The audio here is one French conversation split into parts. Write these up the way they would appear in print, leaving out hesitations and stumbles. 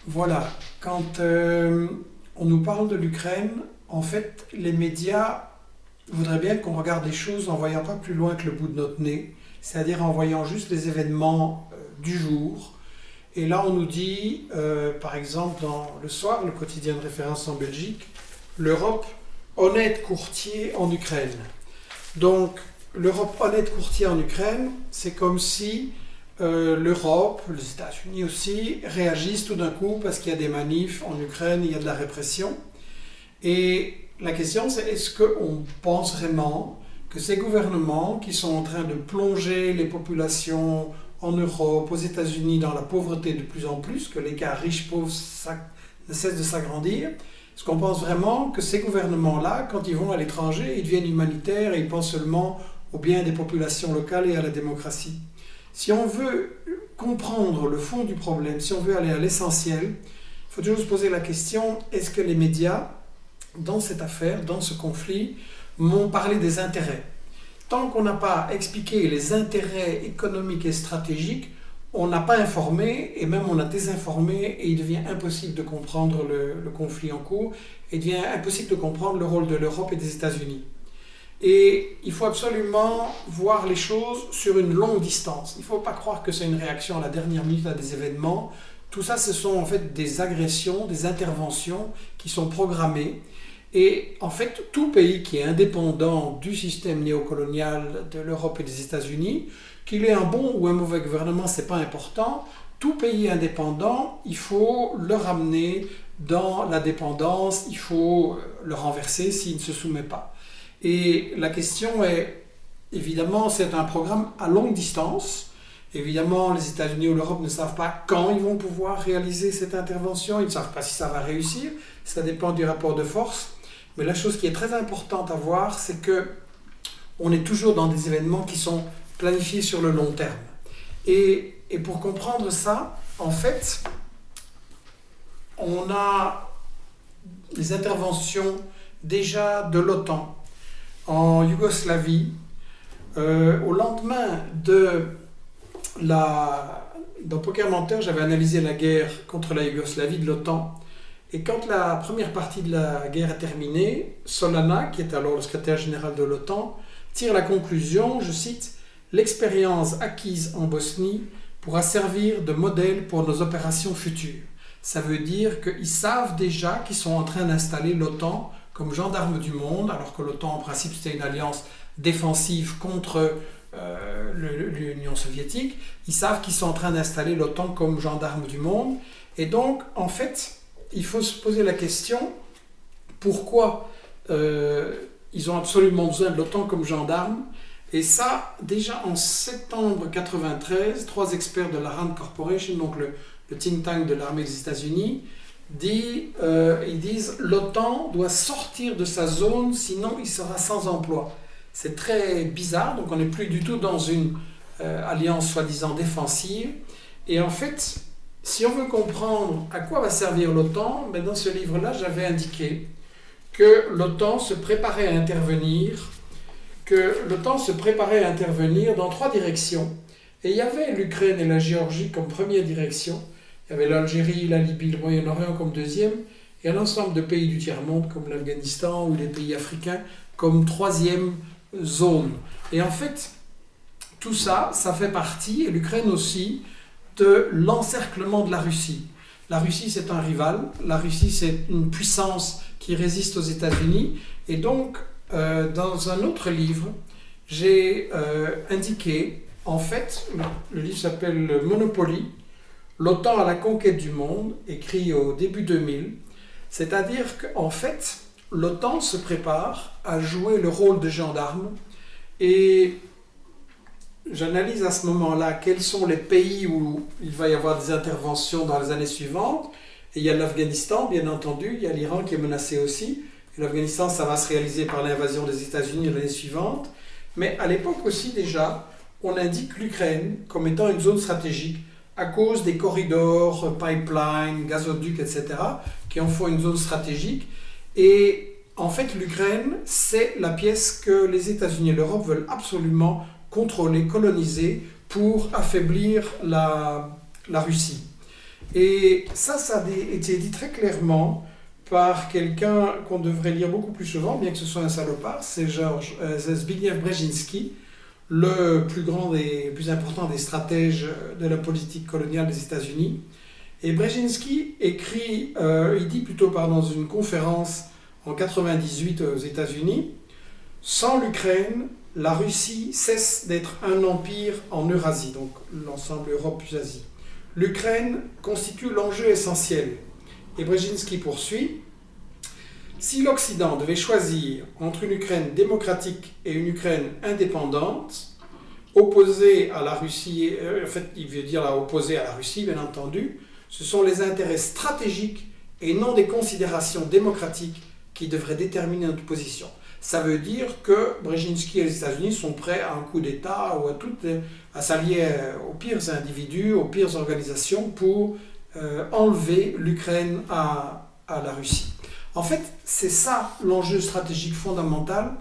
Voilà, quand on nous parle de l'Ukraine, en fait, les médias voudraient bien qu'on regarde les choses en voyant pas plus loin que le bout de notre nez, c'est-à-dire en voyant juste les événements du jour. Et là, on nous dit, par exemple, dans Le Soir, le quotidien de référence en Belgique, l'Europe, honnête courtier en Ukraine. Donc, l'Europe honnête courtier en Ukraine, c'est comme si l'Europe, les États-Unis aussi, réagissent tout d'un coup parce qu'il y a des manifs en Ukraine, il y a de la répression. Et la question, c'est est-ce qu'on pense vraiment que ces gouvernements qui sont en train de plonger les populations en Europe, aux États-Unis, dans la pauvreté de plus en plus, que l'écart riche-pauvre ne cesse de s'agrandir, est-ce qu'on pense vraiment que ces gouvernements-là, quand ils vont à l'étranger, ils deviennent humanitaires et ils pensent seulement au bien des populations locales et à la démocratie? Si on veut comprendre le fond du problème, si on veut aller à l'essentiel, il faut toujours se poser la question, est-ce que les médias, dans cette affaire, dans ce conflit, m'ont parlé des intérêts? Tant qu'on n'a pas expliqué les intérêts économiques et stratégiques, on n'a pas informé et même on a désinformé et il devient impossible de comprendre le conflit en cours et il devient impossible de comprendre le rôle de l'Europe et des États-Unis. Et il faut absolument voir les choses sur une longue distance. Il ne faut pas croire que c'est une réaction à la dernière minute à des événements. Tout ça, ce sont en fait des agressions, des interventions qui sont programmées. Et en fait, tout pays qui est indépendant du système néocolonial de l'Europe et des États-Unis, qu'il ait un bon ou un mauvais gouvernement, ce n'est pas important. Tout pays indépendant, il faut le ramener dans la dépendance, il faut le renverser s'il ne se soumet pas. Et la question est, évidemment, c'est un programme à longue distance. Évidemment, les États-Unis ou l'Europe ne savent pas quand ils vont pouvoir réaliser cette intervention, ils ne savent pas si ça va réussir, ça dépend du rapport de force. Mais la chose qui est très importante à voir, c'est que on est toujours dans des événements qui sont planifiés sur le long terme. Et pour comprendre ça, en fait, on a les interventions déjà de l'OTAN en Yougoslavie, au lendemain dans Poker Menteur, j'avais analysé la guerre contre la Yougoslavie de l'OTAN. Et quand la première partie de la guerre est terminée, Solana, qui est alors le secrétaire général de l'OTAN, tire la conclusion, je cite, l'expérience acquise en Bosnie pourra servir de modèle pour nos opérations futures. Ça veut dire qu'ils savent déjà qu'ils sont en train d'installer l'OTAN comme gendarme du monde, alors que l'OTAN, en principe, c'était une alliance défensive contre l'Union soviétique. Ils savent qu'ils sont en train d'installer l'OTAN comme gendarme du monde. Et donc, en fait, il faut se poser la question, pourquoi ils ont absolument besoin de l'OTAN comme gendarme? Et ça, déjà en septembre 1993, trois experts de la RAND Corporation, donc le think tank de l'armée des États-Unis, ils disent l'OTAN doit sortir de sa zone, sinon il sera sans emploi. C'est très bizarre, donc on n'est plus du tout dans une alliance soi-disant défensive. Et en fait, si on veut comprendre à quoi va servir l'OTAN, ben dans ce livre-là, j'avais indiqué que l'OTAN se préparait à intervenir, dans trois directions. Et il y avait l'Ukraine et la Géorgie comme première direction, il y avait l'Algérie, la Libye, le Moyen-Orient comme deuxième, et un ensemble de pays du tiers-monde comme l'Afghanistan ou les pays africains comme troisième zone. Et en fait, tout ça, ça fait partie, et l'Ukraine aussi, de l'encerclement de la Russie. La Russie, c'est un rival. La Russie, c'est une puissance qui résiste aux États-Unis. Et donc, dans un autre livre, j'ai indiqué, en fait, le livre s'appelle Monopoly, l'OTAN à la conquête du monde, écrit au début 2000. C'est-à-dire qu'en fait, l'OTAN se prépare à jouer le rôle de gendarme et j'analyse à ce moment-là quels sont les pays où il va y avoir des interventions dans les années suivantes. Et il y a l'Afghanistan, bien entendu, il y a l'Iran qui est menacé aussi. Et l'Afghanistan, ça va se réaliser par l'invasion des États-Unis l'année suivante. Mais à l'époque aussi déjà, on indique l'Ukraine comme étant une zone stratégique à cause des corridors, pipelines, gazoducs, etc., qui en font une zone stratégique. Et en fait, l'Ukraine, c'est la pièce que les États-Unis et l'Europe veulent absolument contrôler, coloniser, pour affaiblir la Russie. Et ça a été dit très clairement par quelqu'un qu'on devrait lire beaucoup plus souvent, bien que ce soit un salopard, c'est Zbigniew Brzezinski, le plus grand et le plus important des stratèges de la politique coloniale des États-Unis. Et Brzezinski il dit plutôt dans une conférence en 1998 aux États-Unis, sans l'Ukraine, la Russie cesse d'être un empire en Eurasie, donc l'ensemble Europe plus Asie. L'Ukraine constitue l'enjeu essentiel. Et Brzezinski poursuit, si l'Occident devait choisir entre une Ukraine démocratique et une Ukraine indépendante, opposée à la Russie, en fait il veut dire opposée à la Russie bien entendu, ce sont les intérêts stratégiques et non des considérations démocratiques qui devraient déterminer notre position. Ça veut dire que Brzezinski et les États-Unis sont prêts à un coup d'État ou à s'allier aux pires individus, aux pires organisations pour enlever l'Ukraine à la Russie. En fait, c'est ça l'enjeu stratégique fondamental.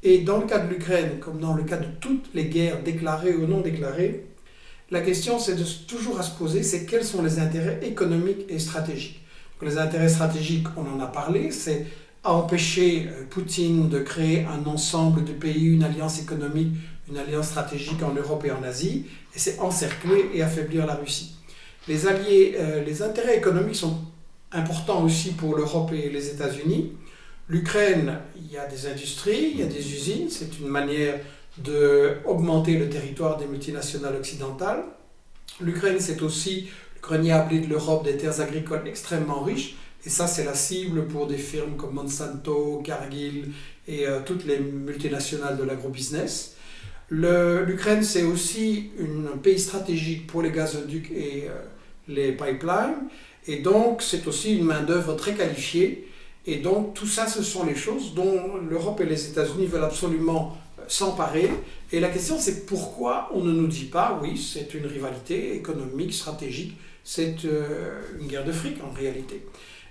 Et dans le cas de l'Ukraine, comme dans le cas de toutes les guerres déclarées ou non déclarées, la question c'est toujours à se poser, c'est quels sont les intérêts économiques et stratégiques. Les intérêts stratégiques, on en a parlé, c'est à empêcher Poutine de créer un ensemble de pays, une alliance économique, une alliance stratégique en Europe et en Asie, et c'est encercler et affaiblir la Russie. Les intérêts économiques sont importants aussi pour l'Europe et les États-Unis. L'Ukraine, il y a des industries, il y a des usines, c'est une manière d'augmenter le territoire des multinationales occidentales. L'Ukraine, c'est aussi le grenier à blé de l'Europe, des terres agricoles extrêmement riches. Et ça, c'est la cible pour des firmes comme Monsanto, Cargill et toutes les multinationales de l'agrobusiness. L'Ukraine, c'est aussi un pays stratégique pour les gazoducs et les pipelines. Et donc, c'est aussi une main-d'œuvre très qualifiée. Et donc, tout ça, ce sont les choses dont l'Europe et les États-Unis veulent absolument s'emparer. Et la question, c'est pourquoi on ne nous dit pas, oui, c'est une rivalité économique, stratégique, c'est une guerre de fric en réalité.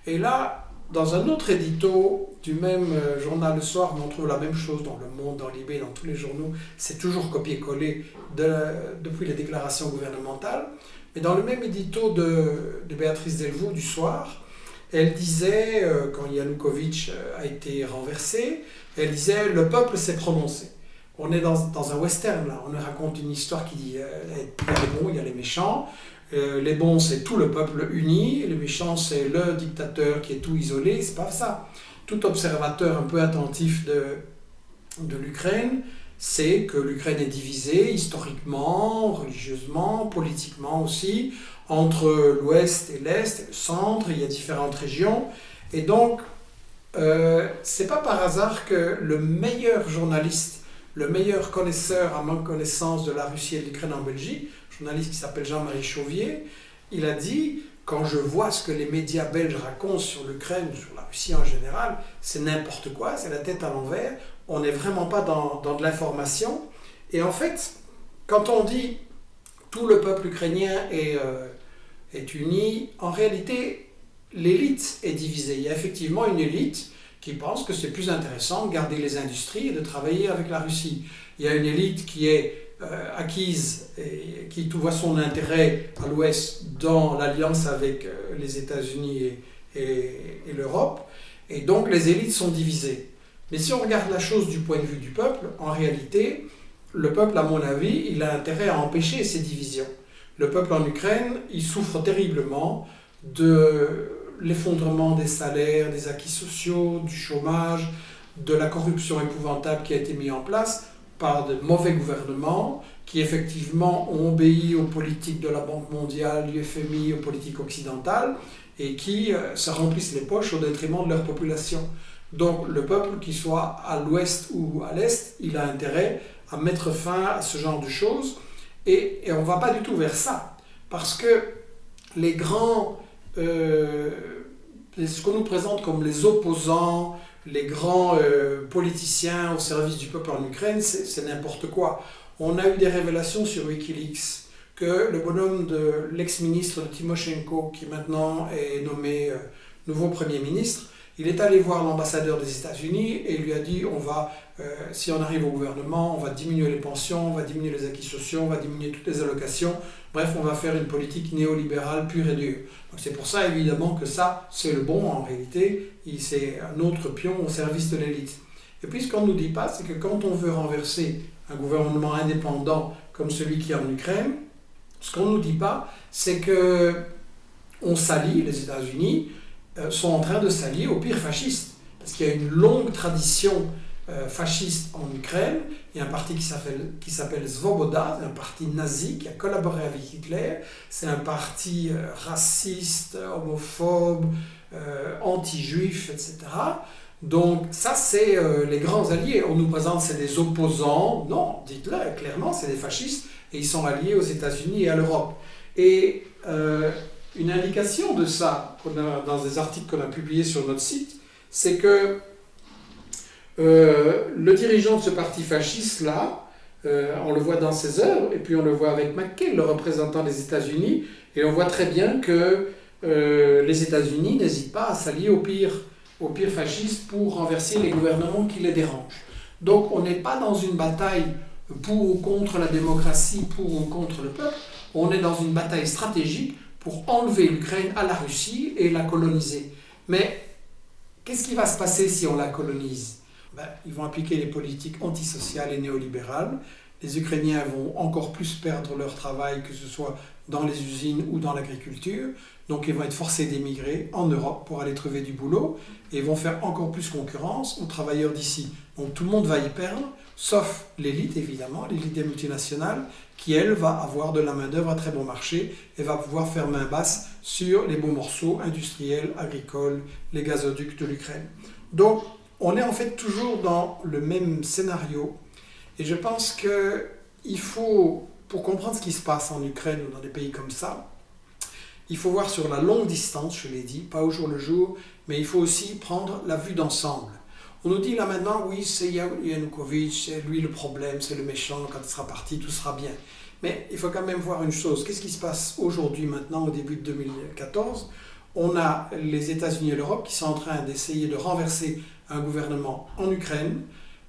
Et là, dans un autre édito du même journal Le Soir, on trouve la même chose dans Le Monde, dans Libé, dans tous les journaux. C'est toujours copié-collé depuis les déclarations gouvernementales. Mais dans le même édito de Béatrice Delvaux du Soir, elle disait, quand Yanukovych a été renversé, elle disait « le peuple s'est prononcé ». On est dans un western, là. On raconte une histoire qui dit il y a les bons, il y a les méchants. Les bons, c'est tout le peuple uni. Les méchants, c'est le dictateur qui est tout isolé. C'est pas ça. Tout observateur un peu attentif de l'Ukraine sait que l'Ukraine est divisée historiquement, religieusement, politiquement aussi, entre l'ouest et l'est, et le centre. Il y a différentes régions. Et donc, c'est pas par hasard que le meilleur journaliste, le meilleur connaisseur, à ma connaissance, de la Russie et de l'Ukraine en Belgique, un journaliste qui s'appelle Jean-Marie Chauvier, il a dit « Quand je vois ce que les médias belges racontent sur l'Ukraine, sur la Russie en général, c'est n'importe quoi, c'est la tête à l'envers, on n'est vraiment pas dans de l'information. » Et en fait, quand on dit « tout le peuple ukrainien est uni », en réalité, l'élite est divisée. Il y a effectivement une élite qui pense que c'est plus intéressant de garder les industries et de travailler avec la Russie. Il y a une élite qui est acquise et qui voit son intérêt à l'Ouest dans l'alliance avec les États-Unis et l'Europe, et donc les élites sont divisées. Mais si on regarde la chose du point de vue du peuple, en réalité, le peuple, à mon avis, il a intérêt à empêcher ces divisions. Le peuple en Ukraine, il souffre terriblement de l'effondrement des salaires, des acquis sociaux, du chômage, de la corruption épouvantable qui a été mise en place par de mauvais gouvernements qui effectivement ont obéi aux politiques de la Banque mondiale, du FMI, aux politiques occidentales et qui se remplissent les poches au détriment de leur population. Donc le peuple, qu'il soit à l'ouest ou à l'est, il a intérêt à mettre fin à ce genre de choses et on ne va pas du tout vers ça parce que les grands ce qu'on nous présente comme les opposants, les grands politiciens au service du peuple en Ukraine, c'est n'importe quoi. On a eu des révélations sur Wikileaks que le bonhomme de l'ex-ministre de Tymoshenko, qui maintenant est nommé nouveau Premier ministre, Il est allé voir l'ambassadeur des États-Unis et il lui a dit si on arrive au gouvernement, on va diminuer les pensions, on va diminuer les acquis sociaux, on va diminuer toutes les allocations. Bref, on va faire une politique néolibérale pure et dure. Donc c'est pour ça évidemment que ça, c'est le bon en réalité. C'est un autre pion au service de l'élite. Et puis ce qu'on ne nous dit pas, c'est que quand on veut renverser un gouvernement indépendant comme celui qui est en Ukraine, ce qu'on ne nous dit pas, c'est que on s'allie, les États-Unis sont en train de s'allier aux pires fascistes. Parce qu'il y a une longue tradition fasciste en Ukraine. Il y a un parti qui s'appelle Svoboda, c'est un parti nazi qui a collaboré avec Hitler. C'est un parti raciste, homophobe, anti-juif, etc. Donc ça, c'est les grands alliés. On nous présente c'est des opposants. Non, dites-le clairement, c'est des fascistes. Et ils sont alliés aux États-Unis et à l'Europe. Et une indication de ça, dans des articles qu'on a publiés sur notre site, c'est que le dirigeant de ce parti fasciste-là, on le voit dans ses œuvres, et puis on le voit avec McCain, le représentant des États-Unis, et on voit très bien que les États-Unis n'hésitent pas à s'allier aux pires fascistes pour renverser les gouvernements qui les dérangent. Donc on n'est pas dans une bataille pour ou contre la démocratie, pour ou contre le peuple, on est dans une bataille stratégique pour enlever l'Ukraine à la Russie et la coloniser. Mais qu'est-ce qui va se passer si on la colonise ? Ils vont appliquer les politiques antisociales et néolibérales. Les Ukrainiens vont encore plus perdre leur travail, que ce soit dans les usines ou dans l'agriculture. Donc ils vont être forcés d'émigrer en Europe pour aller trouver du boulot et ils vont faire encore plus concurrence aux travailleurs d'ici. Donc tout le monde va y perdre, sauf l'élite évidemment, l'élite des multinationales, qui elle va avoir de la main-d'œuvre à très bon marché et va pouvoir faire main basse sur les beaux morceaux industriels, agricoles, les gazoducs de l'Ukraine. Donc on est en fait toujours dans le même scénario et je pense qu'il faut, pour comprendre ce qui se passe en Ukraine ou dans des pays comme ça, il faut voir sur la longue distance, je l'ai dit, pas au jour le jour, mais il faut aussi prendre la vue d'ensemble. On nous dit là maintenant, oui, c'est Yanukovych, c'est lui le problème, c'est le méchant, quand il sera parti, tout sera bien. Mais il faut quand même voir une chose, qu'est-ce qui se passe aujourd'hui, maintenant, au début de 2014 ? On a les États-Unis et l'Europe qui sont en train d'essayer de renverser un gouvernement en Ukraine,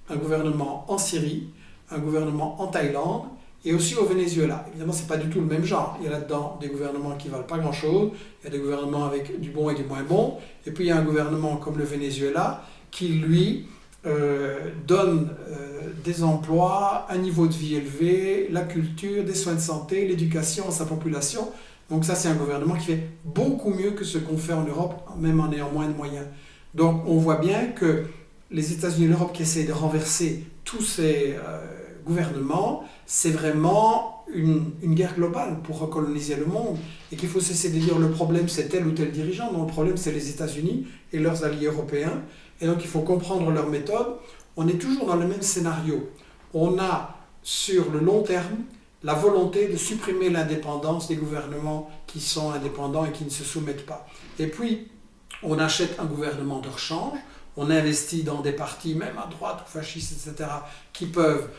un gouvernement en Syrie, un gouvernement en Thaïlande, et aussi au Venezuela. Évidemment, ce n'est pas du tout le même genre. Il y a là-dedans des gouvernements qui ne valent pas grand-chose, il y a des gouvernements avec du bon et du moins bon, et puis il y a un gouvernement comme le Venezuela qui, lui, donne des emplois, un niveau de vie élevé, la culture, des soins de santé, l'éducation à sa population. Donc ça, c'est un gouvernement qui fait beaucoup mieux que ce qu'on fait en Europe, même en ayant moins de moyens. Donc on voit bien que les États-Unis et l'Europe qui essaient de renverser tous ces gouvernements, c'est vraiment une guerre globale pour recoloniser le monde et qu'il faut cesser de dire le problème c'est tel ou tel dirigeant, non, le problème c'est les États-Unis et leurs alliés européens et donc il faut comprendre leur méthode. On est toujours dans le même scénario. On a sur le long terme la volonté de supprimer l'indépendance des gouvernements qui sont indépendants et qui ne se soumettent pas. Et puis on achète un gouvernement de rechange, on investit dans des partis, même à droite ou fascistes, etc., qui peuvent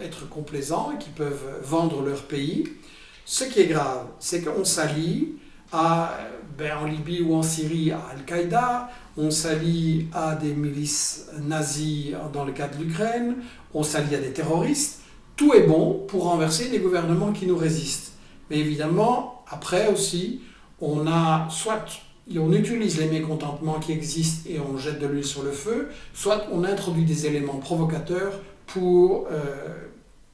être complaisants et qui peuvent vendre leur pays. Ce qui est grave, c'est qu'on s'allie en Libye ou en Syrie à Al-Qaïda, on s'allie à des milices nazies dans le cas de l'Ukraine, on s'allie à des terroristes. Tout est bon pour renverser des gouvernements qui nous résistent. Mais évidemment, après aussi, on utilise les mécontentements qui existent et on jette de l'huile sur le feu, soit on introduit des éléments provocateurs pour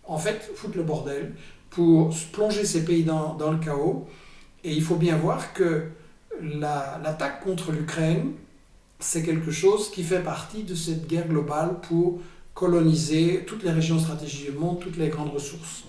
foutre le bordel, pour plonger ces pays dans le chaos. Et il faut bien voir que l'attaque contre l'Ukraine, c'est quelque chose qui fait partie de cette guerre globale pour coloniser toutes les régions stratégiques du monde, toutes les grandes ressources.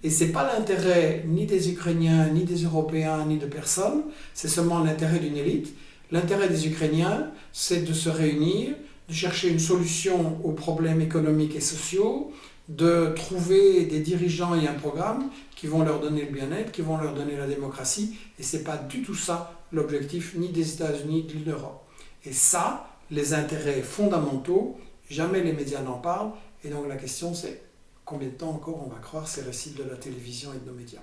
Et ce n'est pas l'intérêt ni des Ukrainiens, ni des Européens, ni de personne, c'est seulement l'intérêt d'une élite. L'intérêt des Ukrainiens, c'est de se réunir, de chercher une solution aux problèmes économiques et sociaux, de trouver des dirigeants et un programme qui vont leur donner le bien-être, qui vont leur donner la démocratie. Et ce n'est pas du tout ça l'objectif ni des États-Unis ni de l'Europe. Et ça, les intérêts fondamentaux, jamais les médias n'en parlent. Et donc la question c'est combien de temps encore on va croire ces récits de la télévision et de nos médias.